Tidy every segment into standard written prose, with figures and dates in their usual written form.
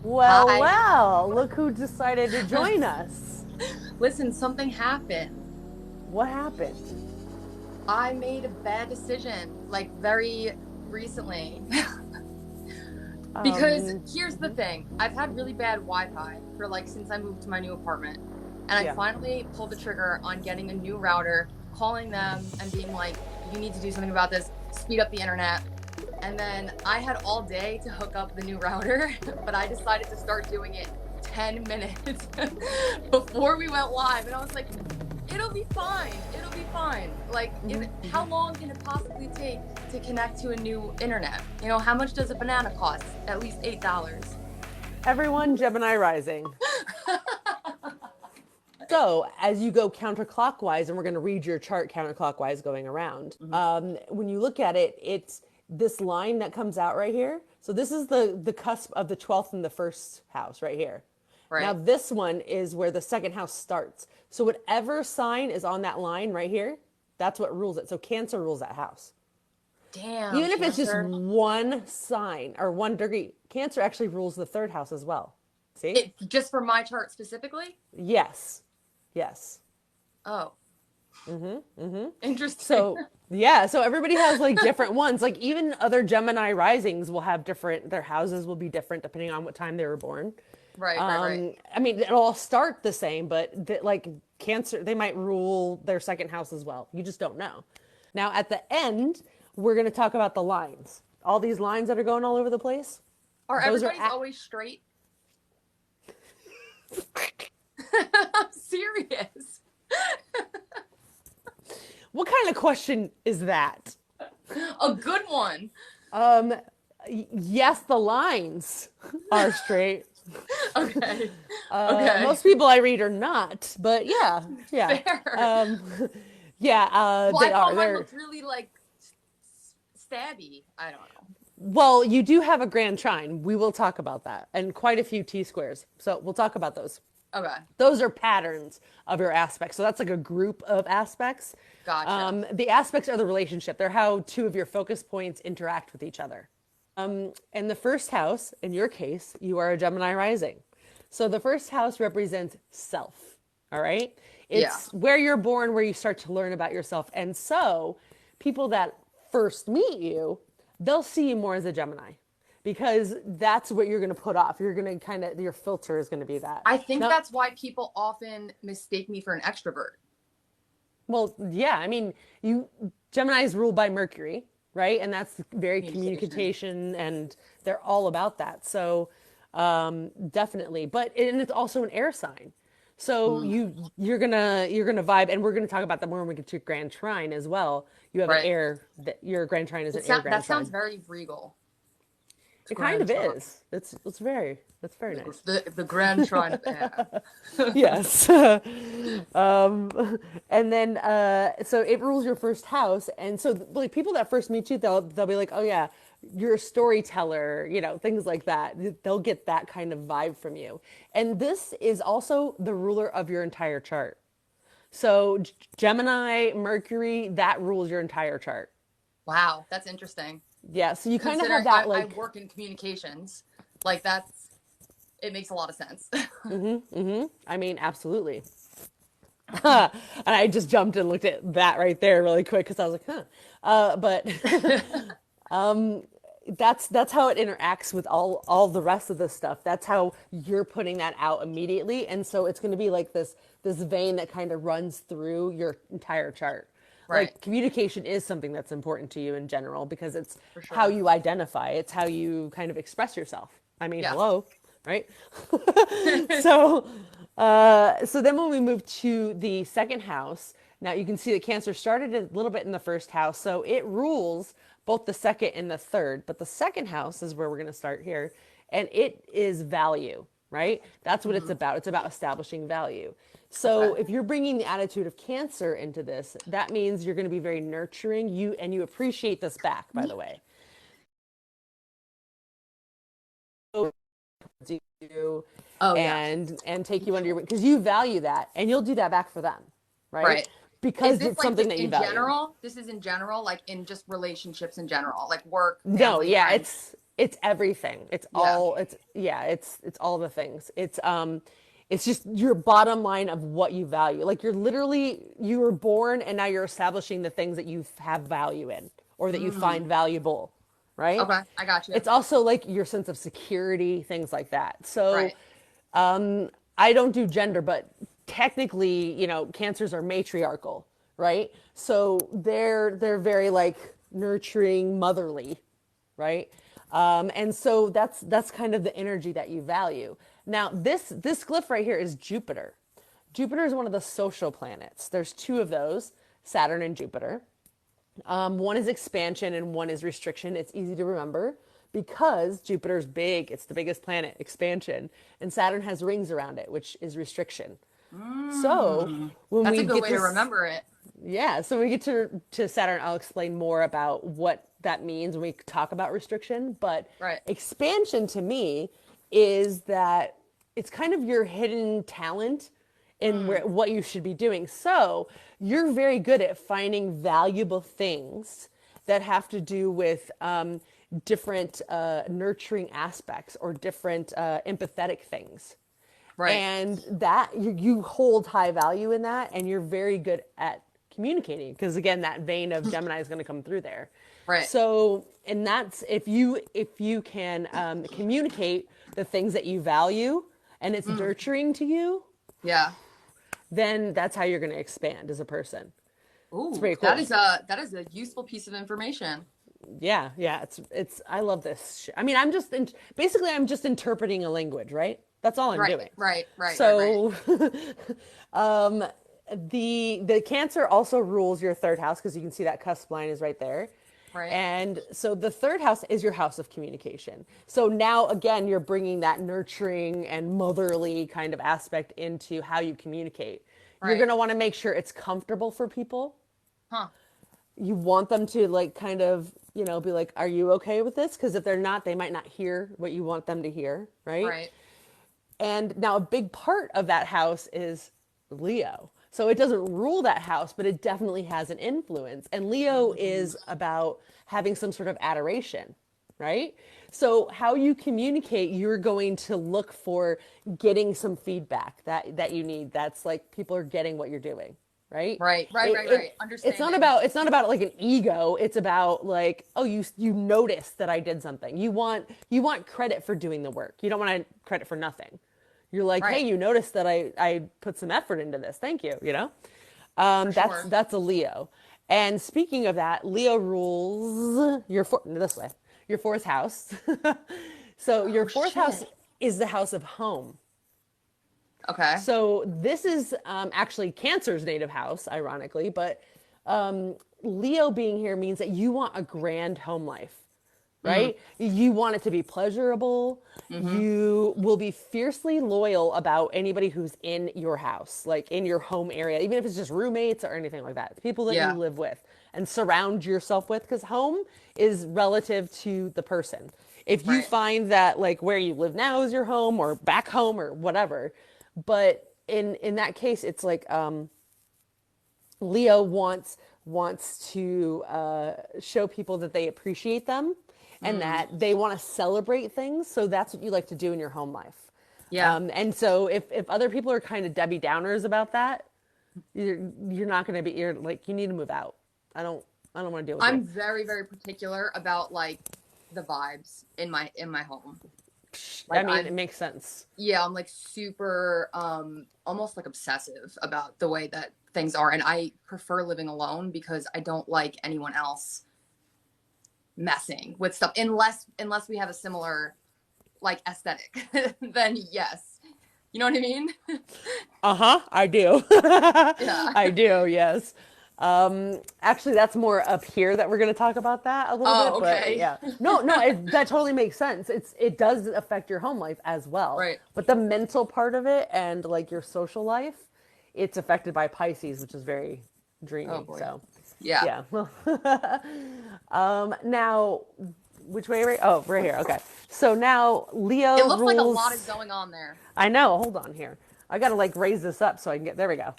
Well, Hi. well, look who decided to join us. Listen, something happened. What happened? I made a bad decision, like very recently. Because here's the Mhm. thing, I've had really bad Wi-Fi for like since I moved to my new apartment. And I Yeah. finally pulled the trigger on getting a new router, calling them and being like, you need to do something about this, speed up the internet. And then I had all day to hook up the new router, but I decided to start doing it 10 minutes before we went live. And I was like, it'll be fine. It'll be fine. Like, how long can it possibly take to connect to a new internet? You know, how much does a banana cost? At least $8. Everyone, Gemini rising. So, as you go counterclockwise, and we're going to read your chart counterclockwise going around, Mm-hmm. when you look at it, it's this line that comes out right here. So, this is the cusp of the 12th and the first house right here. Now, Right. this one is where the second house starts. So, whatever sign is on that line right here, that's what rules it. So, Cancer rules that house. Damn, Even if it's just Cancer. one sign or one degree, Cancer actually rules the third house as well. See? It just for my chart specifically? Yes. Yes. Oh, interesting. So, yeah, so everybody has like different ones. Like even other Gemini risings will have different, their houses will be different depending on what time they were born. Right, right, right. I mean, it'll all start the same, but like Cancer, they might rule their second house as well. You just don't know. Now, at the end, we're going to talk about the lines. All these lines that are going all over the place, Are those are everybody's always straight? I'm serious. what kind of question is that? A good one. Yes, the lines are straight. Okay. Okay. Most people I read are not, but yeah, yeah, Fair. yeah. Well, They I thought are. mine They're looked really like stabby. I don't know. well. You do have a grand trine. We will talk about that, and quite a few T squares. So we'll talk about those. Okay. Those are patterns of your aspects. So that's like a group of aspects. Gotcha. The aspects are the relationship. They're how two of your focus points interact with each other. In the first house, in your case, you are a Gemini rising. So the first house represents self. All right. Yeah. It's where you're born, where you start to learn about yourself. And so people that first meet you, they'll see you more as a Gemini because that's what you're going to put off. You're going to kind of, your filter is going to be that. I think Now, that's why people often mistake me for an extrovert. well, yeah, I mean, you Gemini is ruled by Mercury, right? And that's very Communication. communication, and they're all about that. So definitely, but and it's also an air sign. So Mm, you're gonna vibe, and we're gonna talk about that more when we get to Grand Trine as well. You have an right. air that your Grand Trine is an air Grand That sounds Trine. very regal. It kind Grand of Trine. is. It's very nice. The Grand Trine of air. Yes. And then so it rules your first house, and so like people that first meet you, they'll be like, oh yeah, you're a storyteller, things like that. They'll get that kind of vibe from you, and this is also the ruler of your entire chart. So Gemini, Mercury, that rules your entire chart. Wow, that's interesting. Yeah, so you kind of have Considering that I like work in communications, like it makes a lot of sense. I mean, absolutely. And I just jumped and looked at that right there really quick because I was like, huh. But that's how it interacts with all the rest of the stuff. That's how you're putting that out immediately, and so it's going to be like this vein that kind of runs through your entire chart. Right, Like communication is something that's important to you in general because it's for how sure. you identify. It's how you kind of express yourself. I mean, Yeah. hello, right? So, so then when we move to the second house, now you can see that Cancer started a little bit in the first house, so it rules both the second and the third. But the second house is where we're going to start here, and it is value, right? That's what it's Mhm. about. It's about establishing value. So Okay. if you're bringing the attitude of Cancer into this, that means you're going to be very nurturing. You appreciate this back, by the way. You Oh yeah. and take you under your wing because you value that and you'll do that back for them, right? Right. Is Because this it's like something just that you in value. general? This is in general, like in just relationships in general, like work, No, family, yeah, friends. It's everything. It's Yeah. all it's yeah, it's all the things. It's just your bottom line of what you value. Like you were born and now you're establishing the things that you have value in or that you find Mm. valuable, right? Okay, I got you. It's also like your sense of security, things like that. So Right. I don't do gender, but technically, cancers are matriarchal, right? So they're very like nurturing, motherly, right? And so that's kind of the energy that you value. Now, this glyph right here is Jupiter. Jupiter is one of the social planets. There's two of those, Saturn and Jupiter. One is expansion and one is restriction. It's easy to remember because Jupiter's big. It's the biggest planet, expansion. And Saturn has rings around it, which is restriction. So Mm. when That's a we good get way to this, remember it. yeah, so when we get to Saturn, I'll explain more about what that means when we talk about restriction. But Right. expansion to me is that it's kind of your hidden talent in Mm. what you should be doing. So you're very good at finding valuable things that have to do with different nurturing aspects or different empathetic things. Right. And that you hold high value in that, and you're very good at communicating because again, that vein of Gemini is going to come through there. Right. So, and that's if you can communicate the things that you value, and it's Mm. nurturing to you, Yeah. then that's how you're going to expand as a person. It's Ooh, pretty cool. that is a useful piece of information. Yeah, yeah. It's. I love this. I mean, basically I'm just interpreting a language, right? That's all I'm Right. doing. Right. Right. Right. Right. So, the Cancer also rules your third house because you can see that cusp line is right there. Right. And so the third house is your house of communication. So now again, you're bringing that nurturing and motherly kind of aspect into how you communicate. You're Right. going to want to make sure it's comfortable for people. Huh. You want them to like kind of, be like, are you okay with this? Because if they're not, they might not hear what you want them to hear, right? Right. And now a big part of that house is Leo. So it doesn't rule that house, but it definitely has an influence. And Leo Mm. is about having some sort of adoration, right? So how you communicate, you're going to look for getting some feedback that you need. That's like people are getting what you're doing, right? Right. Right. It, Right. Right. it Understanding. it's not about like an ego. It's about like, oh, you noticed that I did something. You want credit for doing the work. You don't want credit for nothing. You're like, hey, Right. you noticed that I put some effort into this. Thank you. For That's sure. that's a Leo. And speaking of that, Leo rules this way, your fourth house. So your Oh fourth house shit. is the house of home. Okay. So this is actually Cancer's native house, ironically, but Leo being here means that you want a grand home life, Mm. right? You want it to be pleasurable. Mm-hmm. You will be fiercely loyal about anybody who's in your house, like in your home area, even if it's just roommates or anything like that, people that you Yeah. live with and surround yourself with, because home is relative to the person. If you Right. find that like where you live now is your home or back home or whatever, but in that case, it's like Leo wants to show people that they appreciate them and Mm. that they want to celebrate things. So that's what you like to do in your home life. Yeah. And so if other people are kind of Debbie Downers about that, you're not going to be. You're like you need to move out. I don't want to deal with you. I'm very, very particular about like the vibes in my home. I Like mean, it I'm makes sense. yeah, I'm like super almost like obsessive about the way that things are, and I prefer living alone because I don't like anyone else messing with stuff unless we have a similar like aesthetic. Then yes. You know what I mean? Uh-huh, I do. Yeah. I do, yes. Actually, that's more up here that we're going to talk about that a little Oh, bit, but okay. yeah. No, no, that totally makes sense. It does affect your home life as well. Right. But the mental part of it and like your social life, it's affected by Pisces, which is very Oh dreamy. boy. So, Yeah. yeah. Now, which way? Right? Oh, right here. Okay. So now It Leo looks like a lot is rules. going on there. I know. Hold on here. I got to like raise this up so I can get. There we go.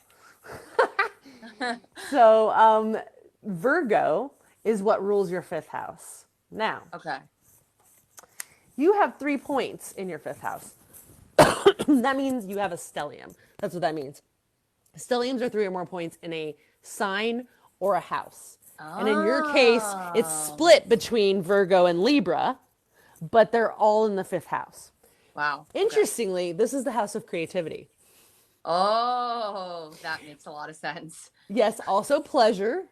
So Virgo is what rules your fifth house. Now, Okay. You have 3 points in your fifth house. That means you have a stellium. That's what that means. Stelliums are 3 or more points in a sign or a house. And in your case, it's Oh, split between Virgo and Libra, but they're all in the fifth house. wow. Okay. Interestingly, this is the house of creativity. Oh, that makes a lot of sense. Yes, also pleasure,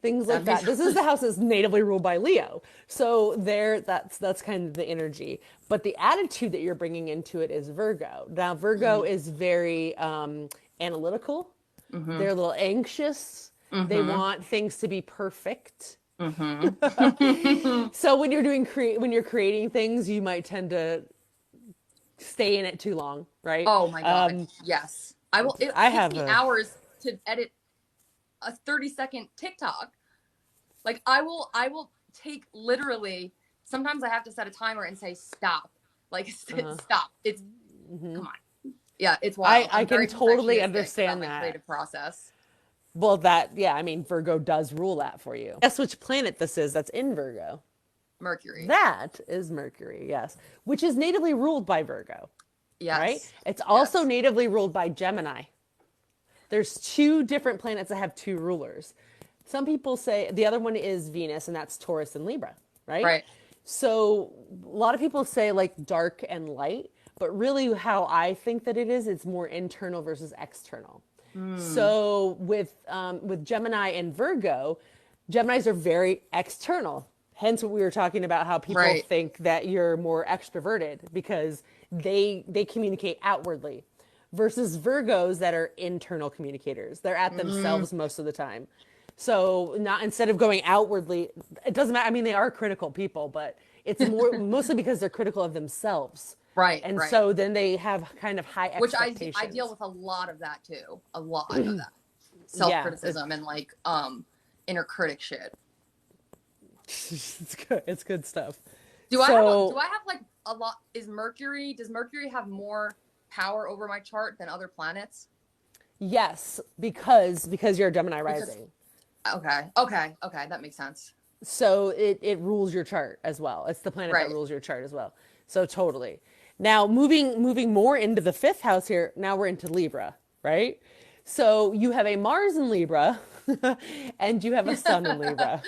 things That like makes that. This is the house that's natively ruled by Leo. So there, that's kind of the energy. But the attitude that you're bringing into it is Virgo. Now, Virgo mm-hmm. is very analytical. Mm-hmm. They're a little anxious. They Mm-hmm. want things to be perfect. Mm-hmm. So when when you're creating things, you might tend to stay in it too long, right? Oh my God. Yes. It I takes have me a hours to edit a 30-second TikTok. Like I will take literally, sometimes I have to set a timer and say stop. Like stop. It's come on. Yeah, it's wild. I I'm can very totally perfectionistic about understand my that. creative process. Well, that yeah, I mean Virgo does rule that for you. Guess which planet this is that's in Virgo? Mercury. That is Mercury, yes, which is natively ruled by Virgo, right? Yes. It's also Yes. natively ruled by Gemini. There's two different planets that have two rulers. Some people say the other one is Venus, and that's Taurus and Libra, right? Right. So a lot of people say like dark and light, but really how I think that it is, it's more internal versus external. Hmm. So with Gemini and Virgo, Geminis are very external. Hence, what we were talking about, how people Right. think that you're more extroverted because they communicate outwardly, versus Virgos that are internal communicators. They're at Mm. themselves most of the time. So not instead of going outwardly, it doesn't matter. I mean, they are critical people, but it's more mostly because they're critical of themselves. Right. And Right. so then they have kind of high Which I deal expectations. with a lot of that too. A lot of that. Yeah, Self-criticism and like inner critic shit. it's good. It's good stuff. Do So I have like a lot, does Mercury have more power over my chart than other planets? yes, because you're a Gemini Because rising, okay, that makes sense. so it rules your chart as well. It's the planet that Right. rules your chart as well. So totally. Now moving more into the fifth house here. Now we're into Libra, right? So you have a Mars in Libra, and you have a Sun in Libra.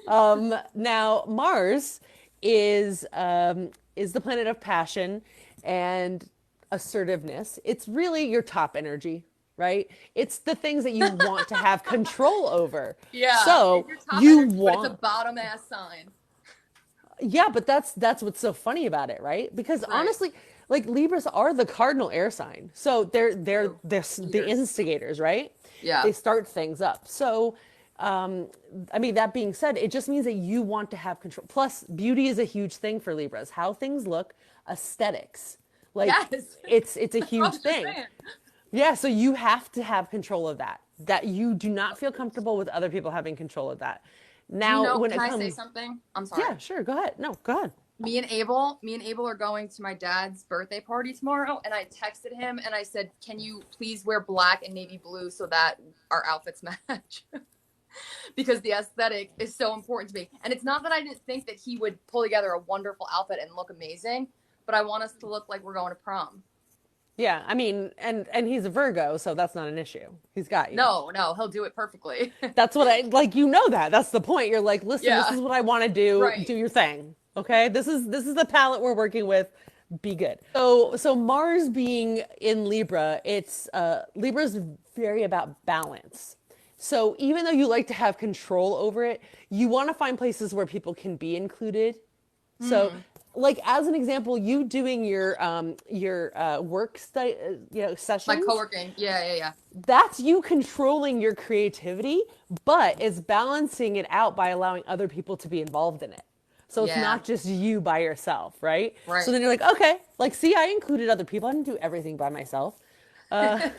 Now Mars is the planet of passion and assertiveness. It's really your top energy, right? It's the things that you want to have control over. Yeah, it's So your top you energy, but it's a want, bottom ass sign. yeah, but that's what's so funny about it, right? Because Right. honestly, like Libras are the cardinal air sign, so True. they're the Leaders. instigators, right? Yeah. They start things up. So, I mean, that being said, it just means that you want to have control. Plus, beauty is a huge thing for Libras. How things look, aesthetics, like Yes. it's a That's what I huge was just thing. saying. Yeah, so you have to have control of that. That you do not feel comfortable with other people having control of that. Do you Now, know, when can it I say comes, something? I'm sorry. yeah, sure, go ahead. No, go ahead. Me and Abel are going to my dad's birthday party tomorrow, and I texted him and I said, "Can you please wear black and navy blue so that our outfits match?" Because the aesthetic is so important to me. And it's not that I didn't think that he would pull together a wonderful outfit and look amazing, but I want us to look like we're going to prom. Yeah, I mean, and he's a Virgo, so that's not an issue. He's got you. No, no, he'll do it perfectly. That's what I like. You know that. That's the point. You're like, listen, this Yeah, is what I want to do. right. Do your thing. Okay. This is the palette we're working with. Be good. So Mars being in Libra, it's Libra's very about balance. So even though you like to have control over it, you want to find places where people can be included. So, Hmm. like as an example, you doing your My sessions, co-working. Yeah, yeah, yeah. that's you controlling your creativity, but it's balancing it out by allowing other people to be involved in it. So it's Yeah, not just you by yourself, right? So right. then you're like, okay, like, see, I included other people. I didn't do everything by myself. And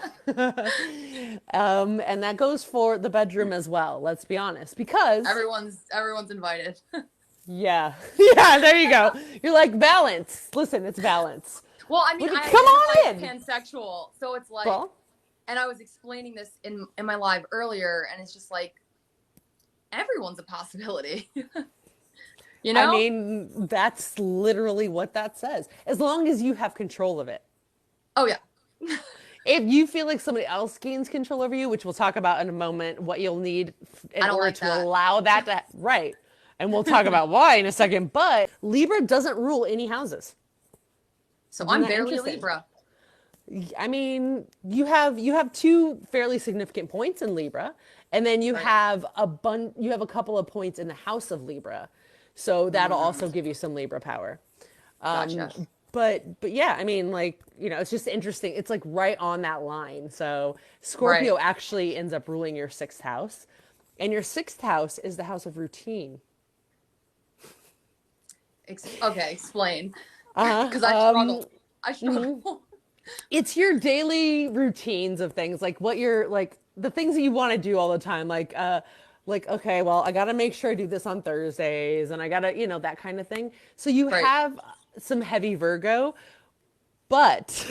that goes for the bedroom as well, let's be honest. Because, Everyone's invited. yeah, yeah, there you go. You're like, balance. Listen, it's balance. Well, I mean, Would you I come identify on as in? pansexual, so it's like, Well, and I was explaining this in my live earlier, and it's just like everyone's a possibility. You I know? mean, that's literally what that says. As long as you have control of it. Oh yeah. If you feel like somebody else gains control over you, which we'll talk about in a moment, what you'll need in I don't order like to that. allow that to, right. And we'll talk about why in a second. But Libra doesn't rule any houses. So Isn't I'm that barely a interesting? Libra. I mean, you have two fairly significant points in Libra, and then Right. you have a couple of points in the house of Libra. So that'll Mm, also give you some Libra power. gotcha. But yeah, I mean, like, it's just interesting. It's like right on that line. So Right. Scorpio actually ends up ruling your sixth house, and your sixth house is the house of routine. Okay, explain. Uh-huh. Because I struggle. I struggle. It's your daily routines of things, like what you're like the things that you want to do all the time, like okay, well, I got to make sure I do this on Thursdays, and I got to, that kind of thing. So you Right. have some heavy Virgo, but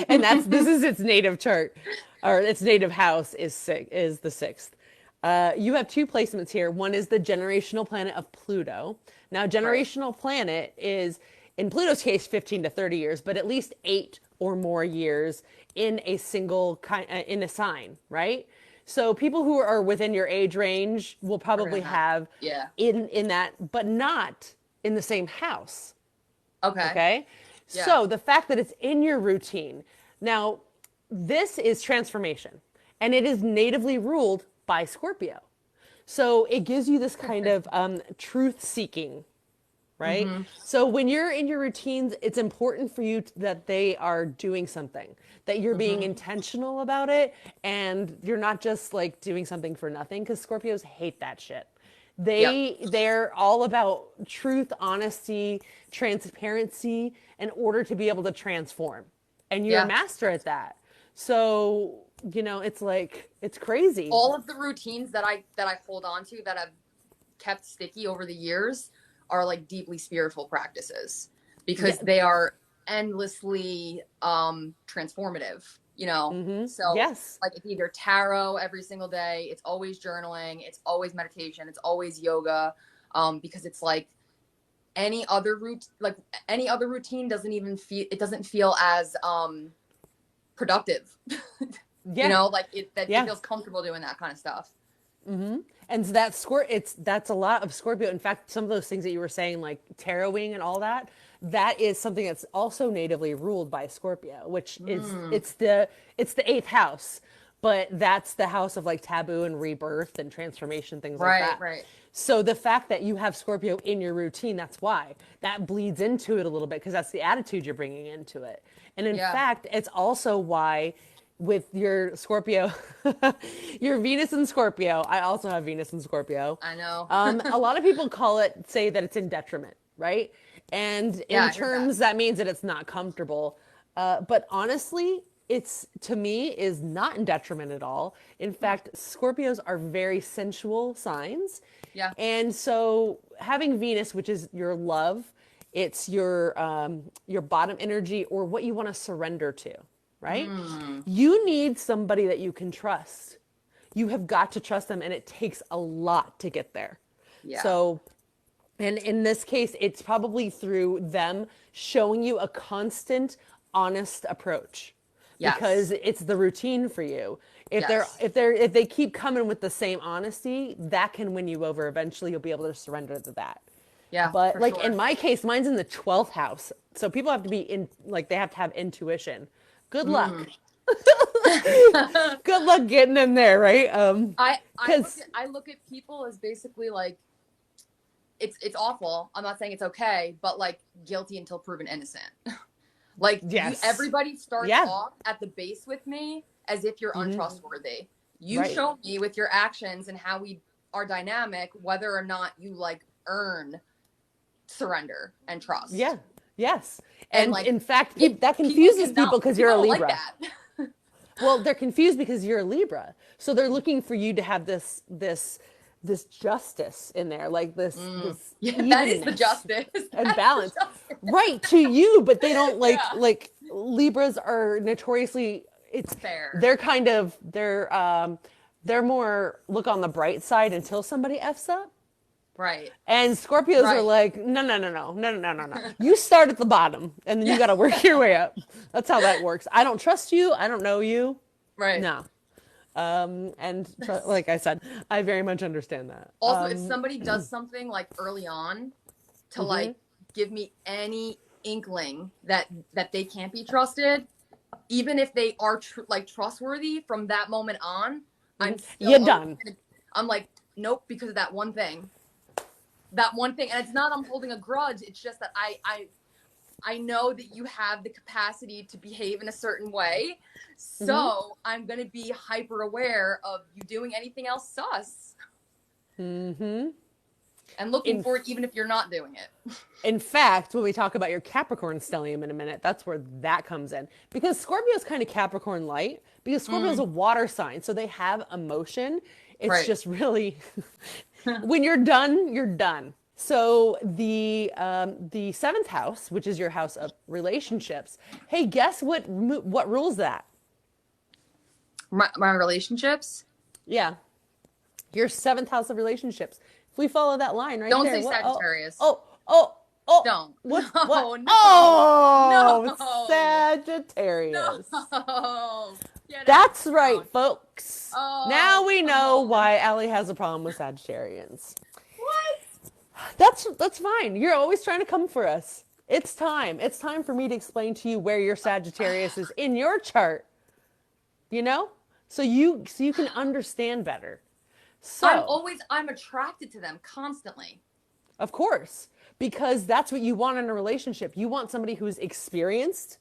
and this is its native chart, or its native house is the sixth. You have two placements here. One is the generational planet of Pluto. Now, Right. generational planet is, in Pluto's case, 15 to 30 years, but at least 8 or more years in a single kind, in a sign, right? So people who are within your age range will We're probably gonna have. have Yeah. in that, but not in the same house. Okay. Okay. Yeah. So the fact that it's in your routine. Now, this is transformation, and it is natively ruled by Scorpio. So it gives you this kind of truth seeking, right? Mm-hmm. So when you're in your routines, it's important for you that they are doing something, that you're being Mm-hmm. intentional about it, and you're not just like doing something for nothing, because Scorpios hate that shit. Yep. They're all about truth, honesty, transparency in order to be able to transform. And you're a Yeah. master at that. So, it's like it's crazy. All of the routines that I hold on to that have kept sticky over the years are like deeply spiritual practices because Yeah. they are endlessly transformative, so Yes. like it's either tarot every single day, it's always journaling, it's always meditation, it's always yoga, because it's like any other routine doesn't feel as productive. Yeah. Like it Yeah. feels comfortable doing that kind of stuff. And so that's a lot of Scorpio. In fact, some of those things that you were saying, like taroting and all that, that is something that's also natively ruled by Scorpio, which is Mm, it's the eighth house, but that's the house of like taboo and rebirth and transformation, things like right, that. right. So the fact that you have Scorpio in your routine, that's why that bleeds into it a little bit, because that's the attitude you're bringing into it. And in Yeah. fact, it's also why with your Scorpio, your Venus in Scorpio, I also have Venus in Scorpio. I know. A lot of people say that it's in detriment, right? And Yeah, in I heard that. terms, that means that it's not comfortable. But honestly, it's to me is not in detriment at all. In Hmm. fact, Scorpios are very sensual signs. Yeah. And so having Venus, which is your love, it's your bottom energy, or what you want to surrender to, right? Mm, You need somebody that you can trust. You have got to trust them, and it takes a lot to get there. yeah. So, and in this case, it's probably through them showing you a constant, honest approach, because Yes. it's the routine for you. Yes. If they keep coming with the same honesty, that can win you over. Eventually, you'll be able to surrender to that. Yeah, But for like in sure. my case, mine's in the 12th house. So people have to be they have to have intuition. Good luck. Mm. Good luck getting in there, right? I Because I look at people as basically like it's awful. I'm not saying it's okay, but like guilty until proven innocent. Like yes, everybody starts yeah, off at the base with me as if you're untrustworthy. You right, show me with your actions and how we are dynamic whether or not you like earn surrender and trust. yeah, yes. And And like in fact, if that people confuses people cannot because you're people a don't like Libra. that. Well, they're confused because you're a Libra, so they're looking for you to have this justice in there, like this Yeah, that is the evenness justice. and That's the balance, justice. right, to you. But they don't Yeah. like Libras are notoriously, it's Fair. they're kind of they're more look on the bright side until somebody f's up. Right. And Scorpios are Right. like, no, no, no, no, no, no, no, no, no. You start at the bottom and then you Yeah. got to work your way up. That's how that works. I don't trust you. I don't know you. Right. No. Like I said, I very much understand that. Also, if somebody does something like early on to Mm-hmm, like give me any inkling that they can't be trusted, even if they are like trustworthy from that moment on, mm-hmm. I'm still You're always done. I'm like, nope, because of that one thing. That one thing. And it's not I'm holding a grudge. It's just that I know that you have the capacity to behave in a certain way. Mm-hmm, So I'm gonna be hyper aware of you doing anything else sus mm-hmm. and looking In for it even if you're not doing it. In fact, when we talk about your Capricorn stellium in a minute, that's where that comes in. Because Scorpio is kind of Capricorn light, because Scorpio is a water sign, so they have emotion. It's Right. just really, when you're done, you're done. So the seventh house, which is your house of relationships, hey, guess what rules that? My relationships. Yeah, your seventh house of relationships. If we follow that line right Don't there, say what? Oh, Sagittarius. oh, oh, oh. Don't. What? No, no, Oh, no, Sagittarius. no. Get out of That's right, town. folks. Now Oh, we come know on. why Allie has a problem with Sagittarians. What? That's fine. You're always trying to come for us. It's time. It's time for me to explain to you where your Sagittarius is in your chart, you know? So you can understand better. So, I'm attracted to them constantly. of course, because that's what you want in a relationship. You want somebody who's experienced,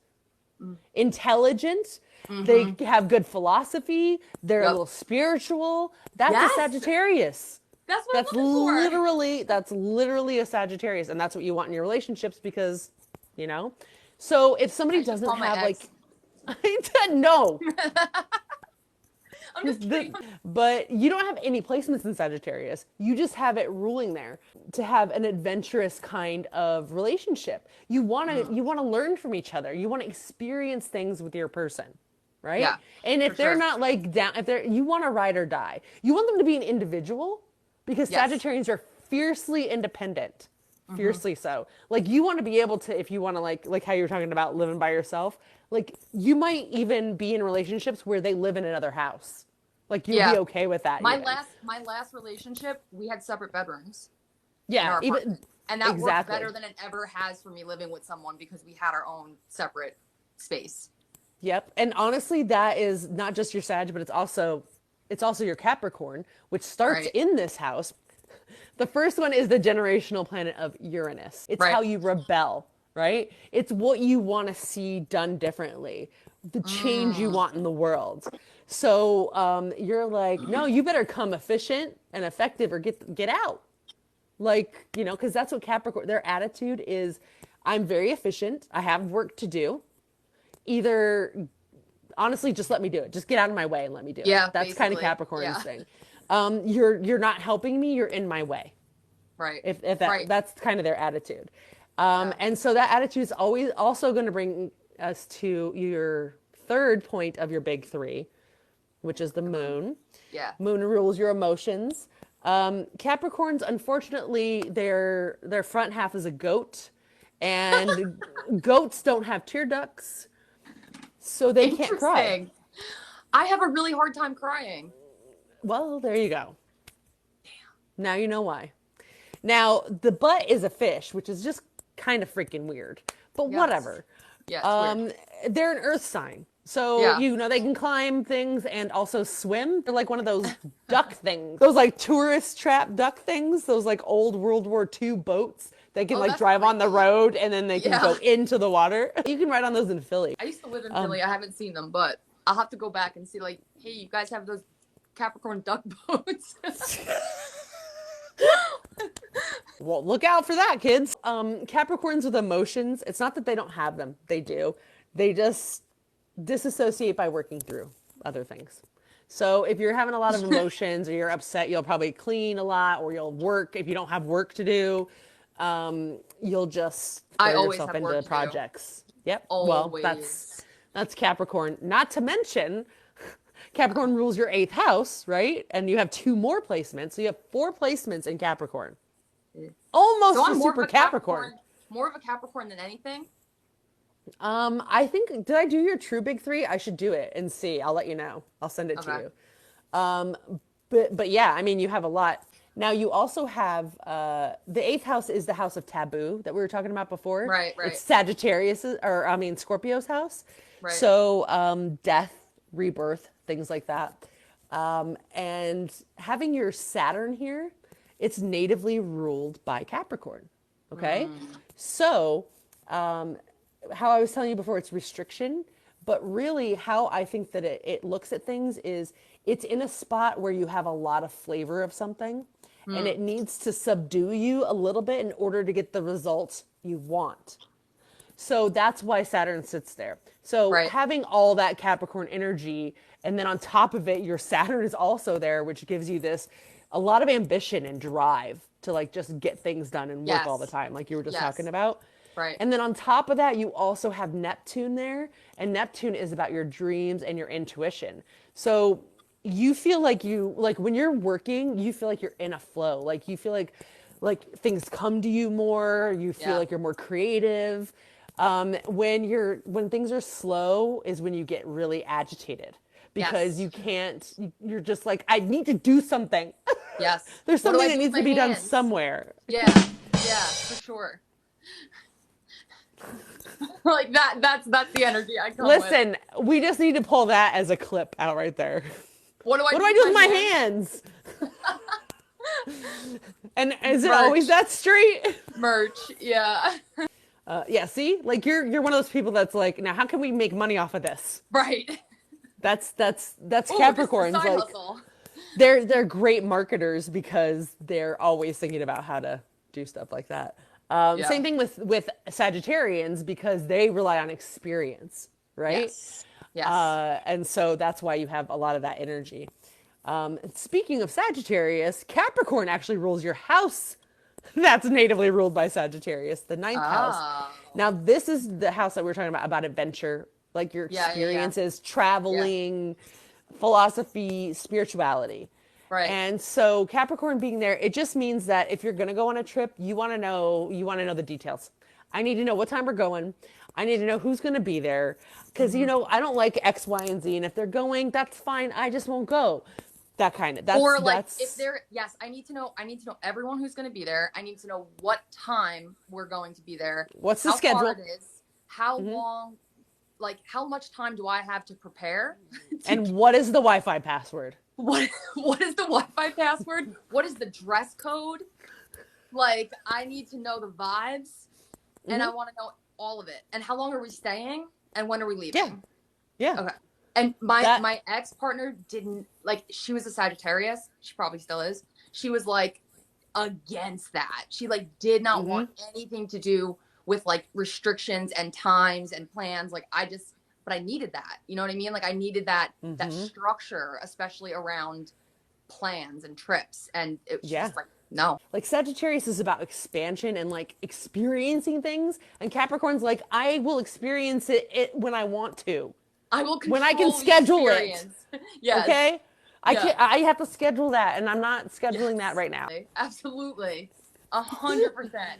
intelligent, they Mm-hmm. have good philosophy, they're a Yep. little spiritual. That's a Yes. Sagittarius. That's what I'm That's looking for. literally a Sagittarius, and that's what you want in your relationships because, you know. So if somebody I should doesn't call my have like, ex. no, I'm just kidding. but you don't have any placements in Sagittarius. You just have it ruling there to have an adventurous kind of relationship. You want to learn from each other. You want to experience things with your person, right? Yeah, And for if they're sure. not like down, if they're you want to ride or die. You want them to be an individual because Yes. Sagittarians are fiercely independent. Mm-hmm. Fiercely so. Like you want to be able to if you want to like how you're talking about living by yourself, like you might even be in relationships where they live in another house. Like you'll be Yeah. okay with that even. My last relationship, we had separate bedrooms in Yeah, our even apartment. And that worked exactly. better than it ever has for me living with someone because we had our own separate space. Yep. And honestly, that is not just your Sag, but it's also your Capricorn, which starts Right. in this house. The first one is the generational planet of Uranus. It's Right. how you rebel, right? It's what you want to see done differently, the change you Mm. want in the world. So you're like, no, you better come efficient and effective or get out. Like, because that's what Capricorn, their attitude is, I'm very efficient. I have work to do. Either honestly, just let me do it. Just get out of my way and let me do it. Yeah, That's kind of basically. Capricorn's Yeah. thing. You're not helping me. You're in my way. Right. If Right. that's kind of their attitude, Yeah. and so that attitude is always also going to bring us to your third point of your big three, which is the moon. Yeah. Moon rules your emotions. Capricorns, unfortunately, their front half is a goat, and goats don't have tear ducts, so they can't cry. Interesting. I have a really hard time crying. Well, there you go. Now you know why. Now, the butt is a fish, which is just kind of freaking weird. But Yes. whatever. Yeah, it's weird. They're an earth sign. So, Yeah. they can climb things and also swim. They're like one of those duck things. Those like tourist trap duck things. Those like old World War II boats that can Oh, like that's drive on the creepy. road and then they can Yeah. go into the water. You can ride on those in Philly. I used to live in Philly. I haven't seen them, but I'll have to go back and see, like, hey, you guys have those Capricorn duck boats. Well, look out for that, kids. Capricorns with emotions, it's not that they don't have them. They do. They just disassociate by working through other things. So if you're having a lot of emotions or you're upset, you'll probably clean a lot or you'll work. If you don't have work to do, you'll just I throw always yourself have work into to do. projects. Yep. Well, Always. that's Capricorn. Not to mention, Capricorn rules your eighth house, right? And you have two more placements. So you have four placements in Capricorn. Almost So a I'm more of super a Capricorn. more of a Capricorn than anything. I think, did I do your true big three? I should do it and see. I'll let you know. I'll send it to Okay. you. Um, but yeah, I mean, you have a lot. Now you also have the eighth house is the house of taboo that we were talking about before. Right, It's right, Sagittarius, or I mean Scorpio's house. right. So death, rebirth, things like that. And having your Saturn here, it's natively ruled by Capricorn. Okay, Mm, so how I was telling you before, it's restriction, but really how I think that it looks at things is it's in a spot where you have a lot of flavor of something and mm, it needs to subdue you a little bit in order to get the results you want. So that's why Saturn sits there. So right. having all that Capricorn energy, and then on top of it, your Saturn is also there, which gives you this a lot of ambition and drive to like just get things done and work all the Yes, time, like you were just talking yes, about. right. And then on top of that, you also have Neptune there, and Neptune is about your dreams and your intuition. So you feel like like when you're working, you feel like you're in a flow. Like you feel like things come to you more. You feel Yeah. like you're more creative. When things are slow is when you get really agitated because Yes, you can't. You're just like, I need to do something. yes. There's What do something I that do with needs my to be done hands? somewhere. Yeah, yeah, for sure. Like that's the energy I come with. Listen, we just need to pull that as a clip out right there. What do I What do do I with do my with my hands? hands? And is it always Merch, that straight? merch. Yeah, Yeah, see? Like you're one of those people that's like, now how can we make money off of this? right. That's Oh, this is a Capricorns. side Like hustle. they're great marketers because they're always thinking about how to do stuff like that. Yeah. Same thing with Sagittarians because they rely on experience, right? Yes. Yes. And so that's why you have a lot of that energy. Speaking of Sagittarius, Capricorn actually rules your house that's natively ruled by Sagittarius, the ninth house. Oh. Now, this is the house that we are talking about adventure, like your Yeah, yeah, yeah. experiences, Yeah. traveling, philosophy, spirituality. Right. And so Capricorn being there, it just means that if you're going to go on a trip, you want to know the details. I need to know what time we're going. I need to know who's going to be there because Hmm. I don't like X, Y, and Z, and if they're going, that's fine. I just won't go. That kind of Or like if that's they're yes, I need to know everyone who's going to be there. I need to know what time we're going to be there, what's the how far it schedule is, how long, like how much time do I have to prepare to and what is the Wi-Fi password. what is the Wi-Fi password? What is the dress code? Like I need to know the vibes and I want to know all of it. And how long are we staying and when are we Yeah, leaving? yeah. Okay. And my That my ex partner didn't like. She was a Sagittarius. She probably still is. She was like against that. She like did not want anything to do with like restrictions and times and plans. Like I just, but I needed that. You know what I mean? Like I needed that structure, especially around plans and trips. And it was yeah. just like no, Like Sagittarius is about expansion and like experiencing things, and Capricorn's like I will experience it when I want to, I will when I can control the schedule it. experience. Yes. Okay, I Yeah. can't. I have to schedule that, and I'm not scheduling that Yes. right now. Absolutely. 100%.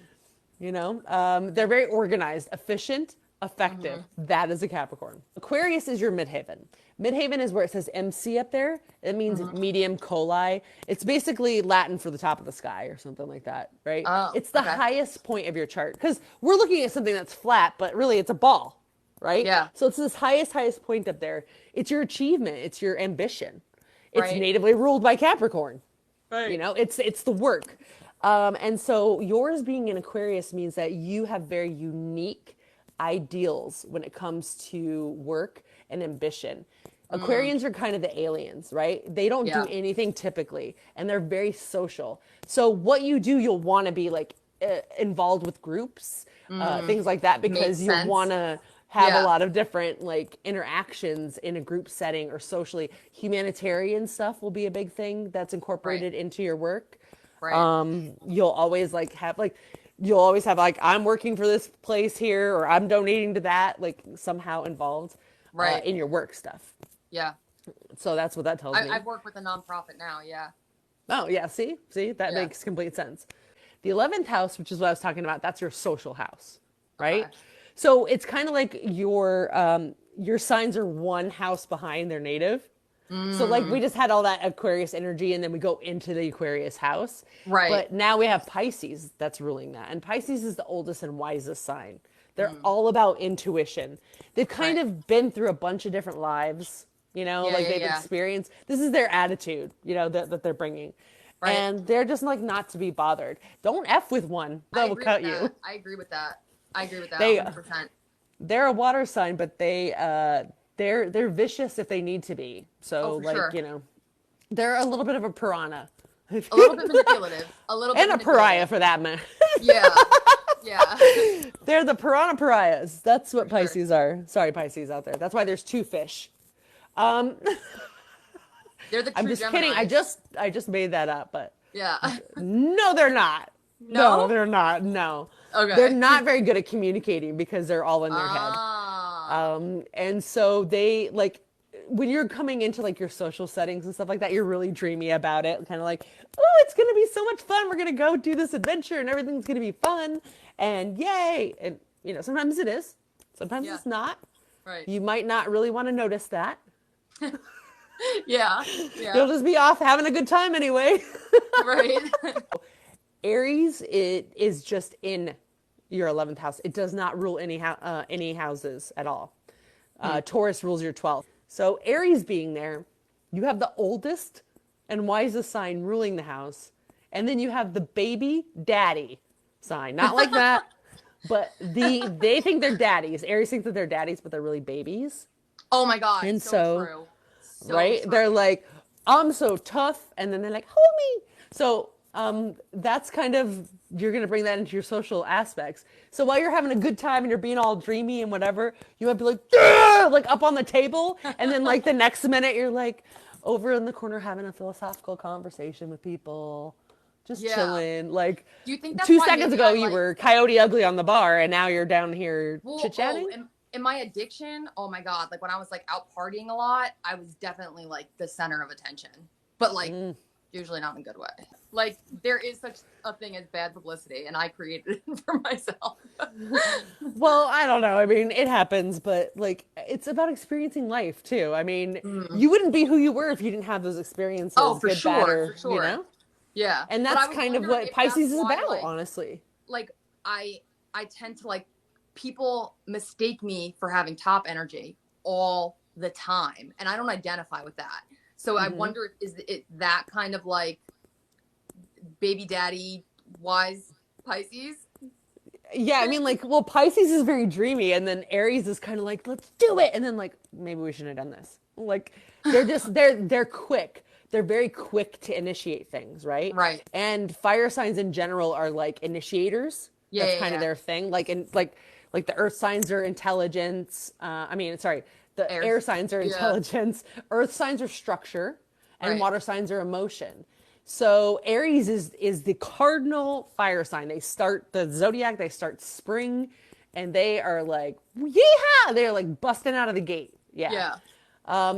They're very organized, efficient, effective. Hmm. That is a Capricorn. Aquarius is your midhaven. Midhaven is where it says MC up there. It means Hmm. medium coli. It's basically Latin for the top of the sky or something like that, right? Oh, It's the okay. highest point of your chart because we're looking at something that's flat, but really it's a ball, right? Yeah. So it's this highest point up there. It's your achievement. It's your ambition. It's Right. natively ruled by Capricorn. Right. It's the work. And so yours being an Aquarius means that you have very unique ideals when it comes to work and ambition. Mm, Aquarians are kind of the aliens, right? They don't do yeah. anything typically, and they're very social. So what you do, you'll want to be like involved with groups, Mm, things like that, makes because you'll want sense. to have a Yeah. lot of different like interactions in a group setting or socially. Humanitarian stuff will be a big thing that's Right. incorporated into your work. Right. You'll always you'll always have like I'm working for this place here or I'm donating to that, like somehow involved Right. in your work stuff. Yeah. So that's what that tells I me. work with a nonprofit now. Yeah. Oh yeah, see that Yeah. makes complete sense. The 11th house, which is what I was talking about, that's your social house, right? Okay. So it's kind of like your signs are one house behind their native. So like we Mm, just had all that Aquarius energy and then we go into the Aquarius house. right. But now we have Pisces that's ruling that. And Pisces is the oldest and wisest sign. They're Mm, all about intuition. They've kind right. of been through a bunch of different lives, Yeah, like yeah, they've yeah. experienced. This is their attitude, that they're bringing. Right. And they're just like not to be bothered. Don't F with one. I That will agree with cut that. you. I agree with that. I agree with that They 100%. they're a water sign, but they're vicious if they need to be. Oh, So for like, sure. they're a little bit of a piranha. A little bit manipulative. A little bit And a pariah manipulative. for that man. Yeah. Yeah. They're the piranha pariahs. That's For what sure. Pisces are. Sorry, Pisces out there. That's why there's two fish. Um, They're the I'm true just kidding. Geminis. I just made that up, but Yeah. no, they're not. No, No? they're not. No. They're Okay. not very good at communicating because they're all in their head. Ah. And so they like when you're coming into like your social settings and stuff like that, you're really dreamy about it. Kind of like, oh, it's gonna be so much fun. We're gonna go do this adventure and everything's gonna be fun and yay. And sometimes it is, sometimes Yeah. it's not. Right. You might not really want to notice that. Yeah. You'll Yeah. just be off having a good time anyway. Right. Aries, it is just in your 11th house. It does not rule any houses at all. Hmm. Taurus rules your 12th. So Aries being there, you have the oldest and wisest sign ruling the house, and then you have the baby daddy sign. Not like that, but they think they're daddies. Aries thinks that they're daddies, but they're really babies. Oh my God. And So so, true. So right, true. they're like, I'm so tough, and then they're like, hold me. So that's kind of you're gonna bring that into your social aspects. So while you're having a good time and you're being all dreamy and whatever, you might be like, "Ugh!" like up on the table, and then like the next minute you're like over in the corner having a philosophical conversation with people, just Yeah. chilling. Like Do you think that's two why seconds maybe ago I you like, were Coyote Ugly on the bar, and now you're down here well, chit chatting. in my addiction, oh my God, like when I was like out partying a lot, I was definitely like the center of attention, but like usually not in a good way. Like there is such a thing as bad publicity, and I created it for myself. Well, I don't know. I mean, it happens, but like it's about experiencing life too. I mean, Mm. you wouldn't be who you were if you didn't have those Oh, experiences, for good, bad, sure, or, for sure. Yeah, And but I that's was kind of wondering what if that's Pisces is why, about, honestly. like I tend to like people mistake me for having top energy all the time, and I don't identify with that. So I Hmm. wonder if is it that kind of like baby daddy wise Pisces? Yeah, I mean, like, well, Pisces is very dreamy, and then Aries is kind of like, let's do it, and then like, maybe we shouldn't have done this. Like, they're quick. They're very quick to initiate things, right? Right. And fire signs in general are like initiators. Yeah, That's yeah, kind of yeah. their thing. Like the earth signs are intelligence. I mean, sorry, the Air. air signs are Yeah. intelligence. Earth signs are structure, and Right. water signs are emotion. So Aries is the cardinal fire sign. They start the zodiac. They start spring, and they are like, yeehaw! They're like busting out of the gate. Yeah. Yeah.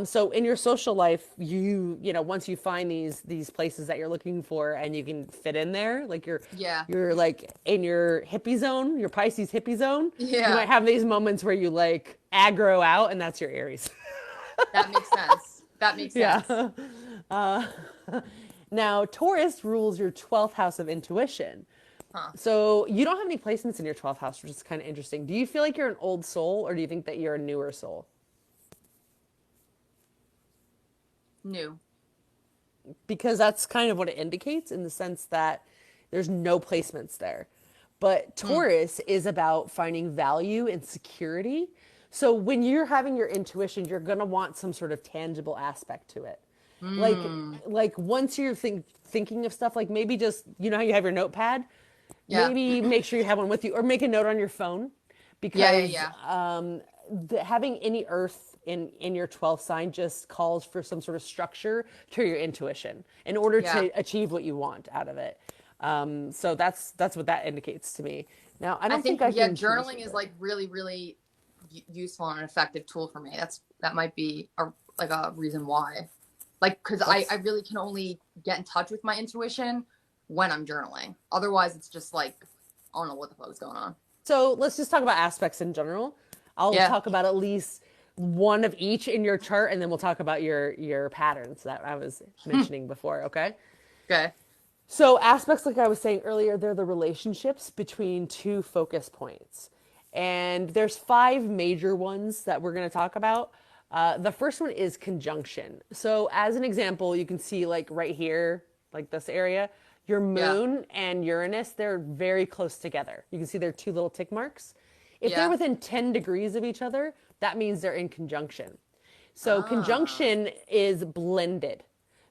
So in your social life, once you find these places that you're looking for and you can fit in there, like Yeah. you're like in your hippie zone, your Pisces hippie zone, you Yeah. might have these moments where you like aggro out, and that's your Aries. That makes sense. That makes sense. Yeah. Now, Taurus rules your 12th house of intuition. Huh. So you don't have any placements in your 12th house, which is kind of interesting. Do you feel like you're an old soul, or do you think that you're a newer soul? New. Because that's kind of what it indicates in the sense that there's no placements there. But Taurus is about finding value and security. So when you're having your intuition, you're going to want some sort of tangible aspect to it. Like once you're thinking of stuff, like maybe just, how you have your notepad, Yeah. maybe make sure you have one with you, or make a note on your phone, because having any earth in your 12th sign just calls for some sort of structure to your intuition in order Yeah. to achieve what you want out of it. So that's what that indicates to me. Now, I don't think I can choose journaling is it. like really, really useful and an effective tool for me. That might be a reason why. Like, because I really can only get in touch with my intuition when I'm journaling. Otherwise, it's just like, I don't know what the fuck is going on. So let's just talk about aspects in general. I'll Yeah. talk about at least one of each in your chart, and then we'll talk about your patterns that I was mentioning before. Okay. Okay. So aspects, like I was saying earlier, they're the relationships between two focus points, and there's five major ones that we're going to talk about. The first one is conjunction. So as an example, you can see like right here, like this area, your Yeah. moon and Uranus, they're very close together. You can see they're two little tick marks. If they're Yeah. within 10 degrees of each other, that means they're in conjunction. So Ah. conjunction is blended.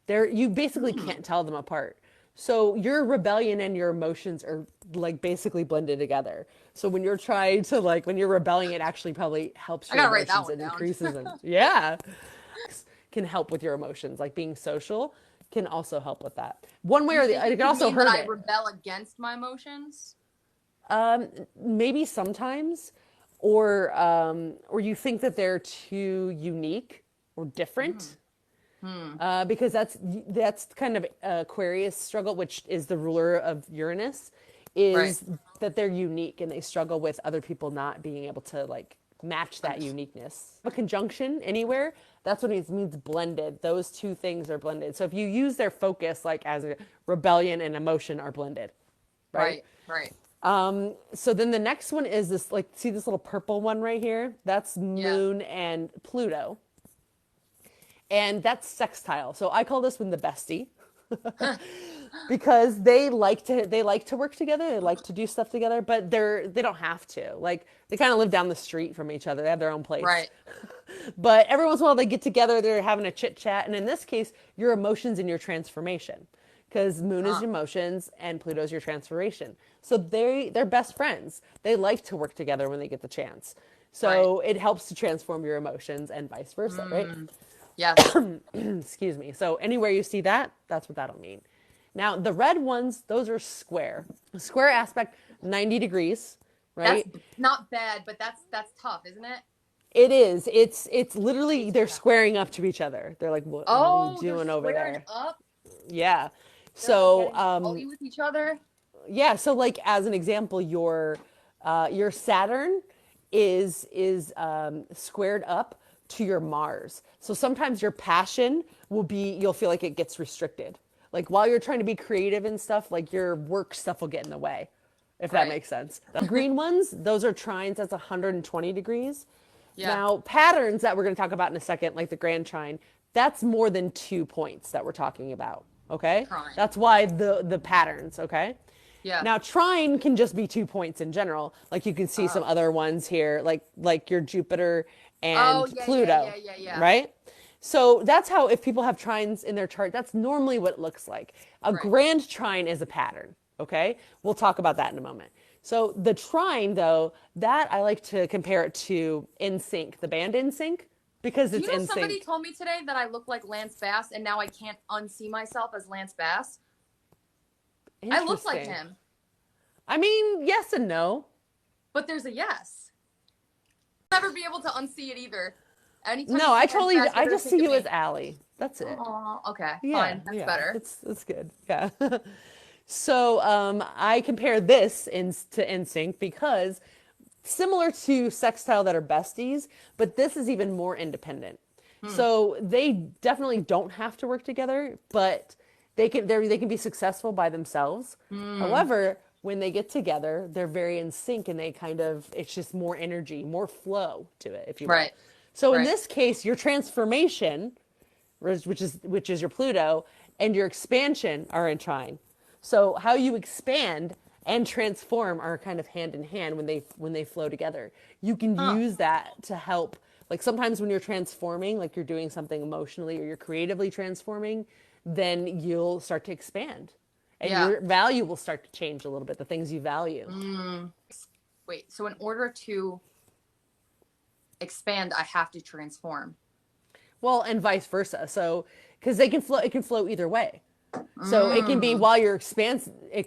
You basically can't tell them apart. So your rebellion and your emotions are like basically blended together. So when you're trying to like when you're rebelling, it actually probally helps I your gotta write that emotions one and down. increases them. Yeah. Can help with your emotions. Like being social can also help with that. One Do way you or the think other, it it can could also mean that hurt I it. rebel against my emotions? Maybe sometimes, or you think that they're too unique or different. Because that's kind of Aquarius struggle, which is the ruler of Uranus, Right. is that they're unique and they struggle with other people not being able to like match that Understood. uniqueness. A conjunction anywhere, that's what it means blended. Those two things are blended. So if you use their focus like as a rebellion and emotion are blended, right? Right. Right. So then the next one is this like see this little purple one right here? That's Yeah. Moon and Pluto. And that's sextile. So I call this one the bestie because they like to work together, they like to do stuff together, but they don't have to. Like they kind of live down the street from each other. They have their own place. Right. But every once in a while they get together, they're having a chit chat, and in this case, your emotions and your transformation. Because Moon is Uh, emotions and Pluto's your transformation. So they're best friends. They like to work together when they get the chance. right. So it helps to transform your emotions and vice versa, right? Yes. Excuse me. So anywhere you see that, that's what that'll mean. Now the red ones, those are square. Square aspect, 90 degrees, That's right? not bad, but that's tough, isn't it? It is. It's literally Crazy they're tough. squaring up to each other. They're like, what are you Oh, they're doing over squaring there? up. Yeah. They're like So getting salty with each other. yeah. So like as an example, your Saturn is squared up to your Mars. So sometimes your passion you'll feel like it gets restricted. Like while you're trying to be creative and stuff, like your work stuff will get in the way, if that Right. makes sense. The green ones, those are trines, that's 120 degrees. Yeah. Now, patterns that we're going to talk about in a second, like the grand trine, that's more than 2 points that we're talking about. Okay? Trying. That's why the patterns, okay? Yeah. Now, trine can just be 2 points in general. Like you can see some Oh. other ones here, like your Jupiter Oh, and yeah, yeah, Pluto, yeah, yeah, yeah. right? So that's how, if people have trines in their chart, that's normally what it looks like. A Right. grand trine is a pattern, okay? We'll talk about that in a moment. So the trine, though, that I like to compare it to In Sync, the band In Sync, because Do it's you know in somebody sync. told me today that I look like Lance Bass and now I can't unsee myself as Lance Bass? I look like Interesting. him, I mean, yes and no. but there's a yes. I'll never be able to unsee it either. Anytime No, you I see Lance totally, Bass, you I better just think see of you as me. Allie. That's it. Oh, okay. Yeah, Fine. That's yeah, better. it's good. Yeah. So I compare this to NSYNC because similar to Sextile that are besties, but this is even more independent. Hmm. So they definitely don't have to work together, but they can be successful by themselves. Hmm. However, when they get together, they're very in sync and they kind of it's just more energy, more flow to it, if you will. Right. So in Right. this case, your transformation, which is your Pluto, and your expansion are in trine. So how you expand and transform are kind of hand in hand when they flow together. You can Huh. use that to help. Like sometimes when you're transforming, like you're doing something emotionally or you're creatively transforming, then you'll start to expand. And Yeah. your value will start to change a little bit, the things you value. Wait. So in order to expand, I have to transform. Well, and vice versa. So, because it can flow either way. So it can be Mm. while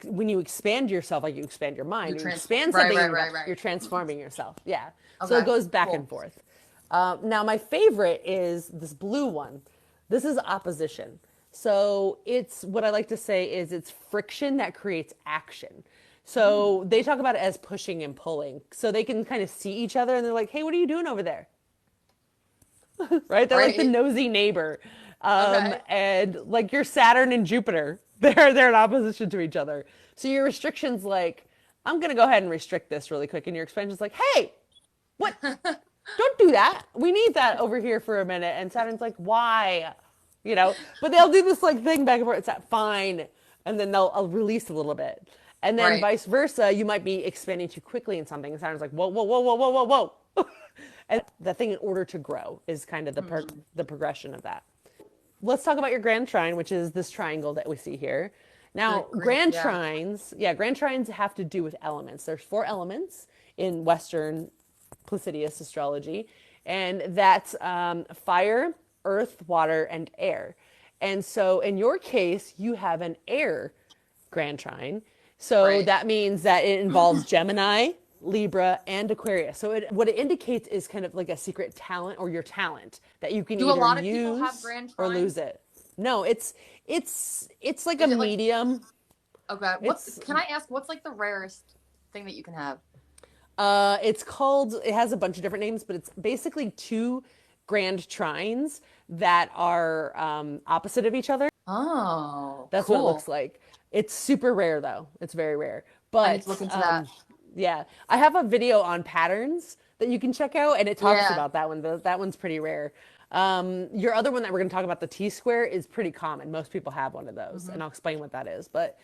when you expand yourself, like you expand your You mind, you transform. expand Right. something, Right. Right. you're Right. transforming yourself. Yeah. So it Okay. goes back Cool. and forth. Now, my favorite is this blue one. This is opposition. So it's what I like to say is it's friction that creates action. So they talk about it as pushing and pulling. So they can kind of see each other and they're like, hey, what are you doing over there? Right? They're like the Right. nosy neighbor. Okay. And like your Saturn and Jupiter, they're in opposition to each other. So your restriction's like, I'm gonna go ahead and restrict this really quick. And your expansion's like, hey, what? Don't do that. We need that over here for a minute. And Saturn's like, why? But they'll do this like thing back and forth. It's that fine. And then they'll release a little bit. And then Right. vice versa, you might be expanding too quickly in something. And Saturn's like, whoa, whoa, whoa, whoa, whoa, whoa, whoa. And the thing in order to grow is kind of the progression of that. Let's talk about your grand trine, which is this triangle that we see here. The Now, green. Yeah. grand trines have to do with elements. There's 4 elements in Western Placidius astrology, and that's fire, earth, water, and air. And so in your case, you have an air grand trine. So Right. that means that it involves Gemini, Libra, and Aquarius. So what it indicates is kind of like a secret talent or your talent that you can Do a either lot of people have use grand or lose trines? it. No, it's like a Is it like medium. okay? What's It's can I ask? What's like the rarest thing that you can have? it's called, it has a bunch of different names, but it's basically two grand trines that are opposite of each other. Oh, That's what it looks cool. like. It's super rare though. It's very rare. I need But to look into that. yeah, I have a video on patterns that you can check out, and it talks Yeah. about that one. That one's pretty rare. Your other one that we're going to talk about, the T square, is pretty common. Most people have one of those, Hmm. and I'll explain what that is. But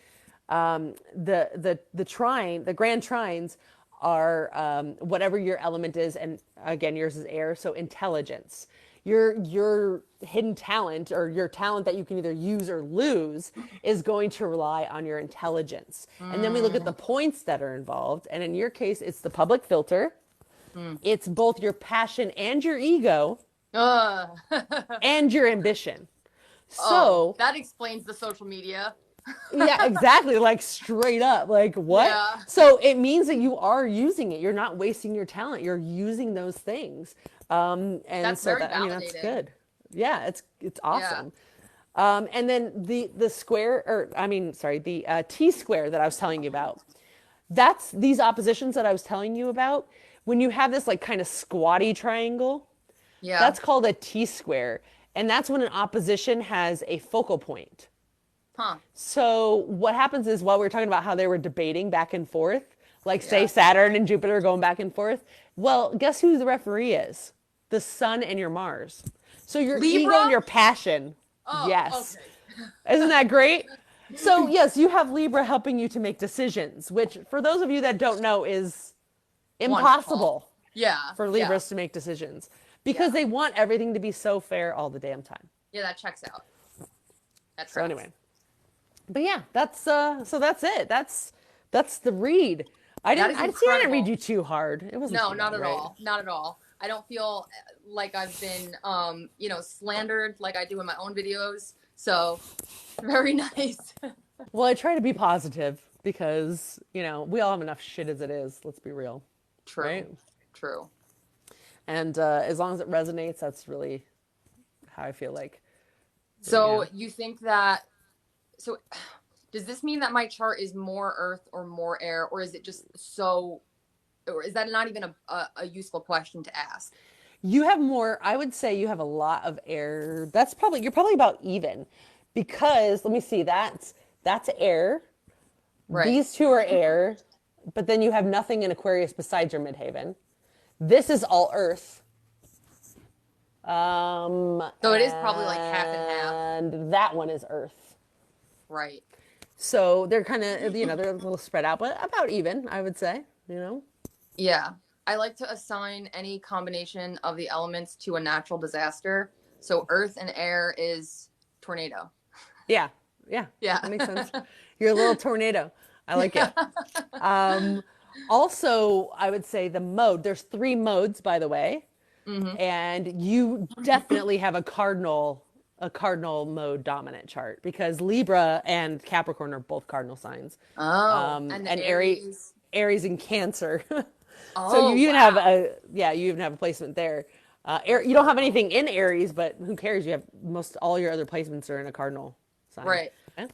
the trine, the grand trines are whatever your element is, and again, yours is air, so intelligence. Your hidden talent or your talent that you can either use or lose is going to rely on your intelligence. And then we look at the Mm, points that are involved, and in your case, it's the public filter. mm. It's both your passion and your ego Ugh. and your ambition. Oh, So that explains the social media. yeah, exactly. Like straight up. Like what? Yeah, So it means that you are using it. You're not wasting your talent. You're using those things. And that's so very that, I mean, that's validating. good. Yeah, it's Yeah. awesome. And then the square, or I mean, sorry, the T square that I was telling you about. That's these oppositions that I was telling you about. When you have this like kind of squatty triangle, Yeah. that's called a T square. And that's when an opposition has a focal point. Huh. So what happens is while we were talking about how they were debating back and forth, like say Yeah. Saturn and Jupiter going back and forth, well, guess who the referee is? The sun and your Mars. So your ego and Libra? your passion. Oh, Yes. okay. Isn't that great? So yes, you have Libra helping you to make decisions, which for those of you that don't know is Wonderful. impossible Yeah. for Yeah. Libras to make decisions because Yeah. they want everything to be so fair all the damn time. Yeah, that checks out. That So tracks. anyway, but yeah, that's it. That's the read. That is I didn't read incredible. you too hard. It wasn't No, too not bad, at right? all. Not at all. I don't feel like I've been slandered like I do in my own videos. So, very nice. Well, I try to be positive because, we all have enough shit as it is. Let's be real, True. right? True. And as long as it resonates, that's really how I feel like. So, Yeah. you think that so does this mean that my chart is more earth or more air, or is it just so, or is that not even a useful question to ask? You have more, I would say you have a lot of air. You're probably about even because let me see, that's air. Right. These two are air, but then you have nothing in Aquarius besides your midhaven. This is all earth. So it is probably like half and half. And that one is earth. Right. So they're kind of, they're a little spread out, but about even, I would say. Yeah. I like to assign any combination of the elements to a natural disaster. So earth and air is tornado. Yeah. Yeah. Yeah. That makes sense. You're a little tornado. I like it. Also, I would say the mode, there's 3 modes, by the way. Hmm. And you definitely have a cardinal mode dominant chart because Libra and Capricorn are both cardinal signs. Oh, and the And Aries. Aries and Cancer. So Oh, wow. you even have a placement there. You don't have anything in Aries, but who cares? You have most all your other placements are in a cardinal sign. Right. Okay?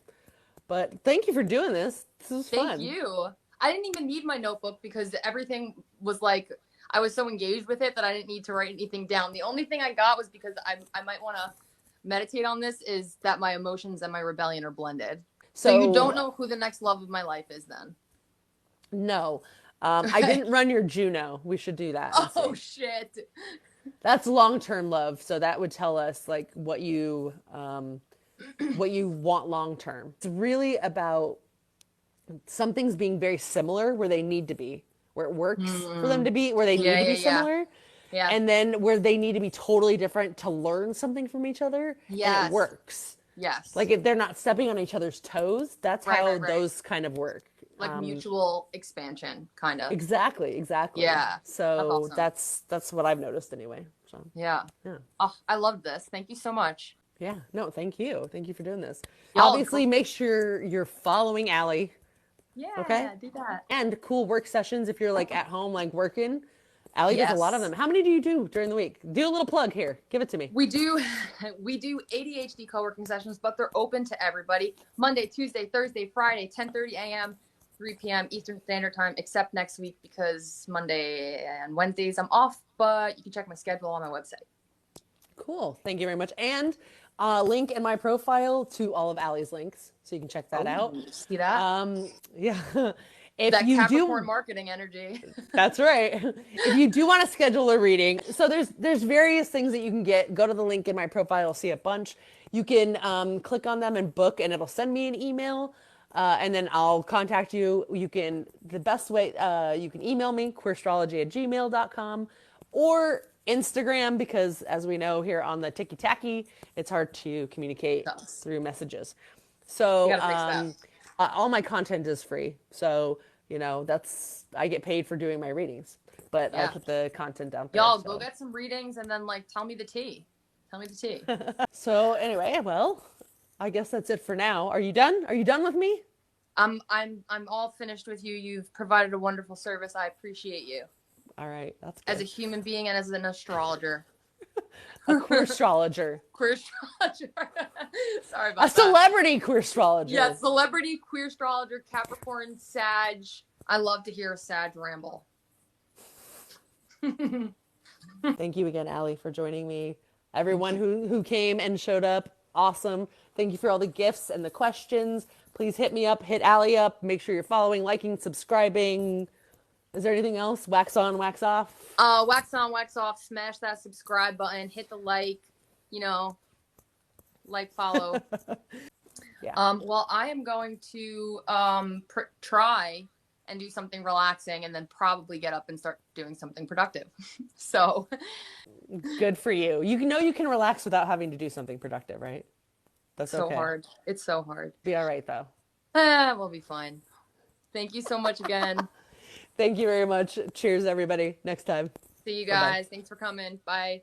But thank you for doing this. This was Thank fun. you. I didn't even need my notebook because everything was like, I was so engaged with it that I didn't need to write anything down. The only thing I got was because I might want to meditate on this is that my emotions and my rebellion are blended. So you don't know who the next love of my life is then? No. I didn't run your Juno. We should do that. Oh, shit. That's long-term love. So that would tell us like what you want long-term. It's really about some things being very similar where they need to be, where it works for them to be, where they need to be similar. Yeah. And then where they need to be totally different to learn something from each other. Yes. And it works. Yes. Like if they're not stepping on each other's toes, that's how those kind of work. Like mutual expansion, kind of. Exactly. Yeah. So that's awesome. that's what I've noticed anyway. So yeah. Oh, I love this. Thank you so much. Yeah. No, thank you. Thank you for doing this. Y'all, obviously, make sure you're following Allie. Yeah. Okay. Do that. And cool work sessions if you're like at home, like working. Allie does a lot of them. How many do you do during the week? Do a little plug here. Give it to me. We do ADHD co-working sessions, but they're open to everybody. Monday, Tuesday, Thursday, Friday, 10:30 a.m., 3 p.m. Eastern Standard Time, except next week because Monday and Wednesdays I'm off, but you can check my schedule on my website. Cool. Thank you very much. And link in my profile to all of Allie's links, so you can check that out. See that? Yeah. If that you Capricorn marketing energy. That's right. If you do want to schedule a reading, so there's various things that you can get. Go to the link in my profile, see a bunch. You can click on them and book, and it'll send me an email, and then I'll contact you. The best way, you can email me, queerstrology@gmail.com, or Instagram, because as we know here on the Tiki Tacky, it's hard to communicate through messages. So all my content is free. So, I get paid for doing my readings, but I put the content out there. Y'all go get some readings and then tell me the tea. Tell me the tea. So anyway, well, I guess that's it for now. Are you done? Are you done with me? I'm all finished with you. You've provided a wonderful service. I appreciate you. All right. That's good. As a human being and as an astrologer. A queerstrologer. Queerstrologer. Sorry about that. A celebrity queerstrologer. Yeah, celebrity queerstrologer, Capricorn, Sag. I love to hear a Sag ramble. Thank you again, Allie, for joining me. Everyone who came and showed up, awesome. Thank you for all the gifts and the questions. Please hit me up, hit Allie up. Make sure you're following, liking, subscribing. Is there anything else? Wax on, wax off? Wax on, wax off. Smash that subscribe button. Hit the follow. Yeah. Well, I am going to try and do something relaxing and then probably get up and start doing something productive. So. Good for you. You can relax without having to do something productive, right? That's so okay. hard. It's so hard. Be all right, though. We'll be fine. Thank you so much again. Thank you very much. Cheers, everybody. Next time. See you guys. Bye-bye. Thanks for coming. Bye.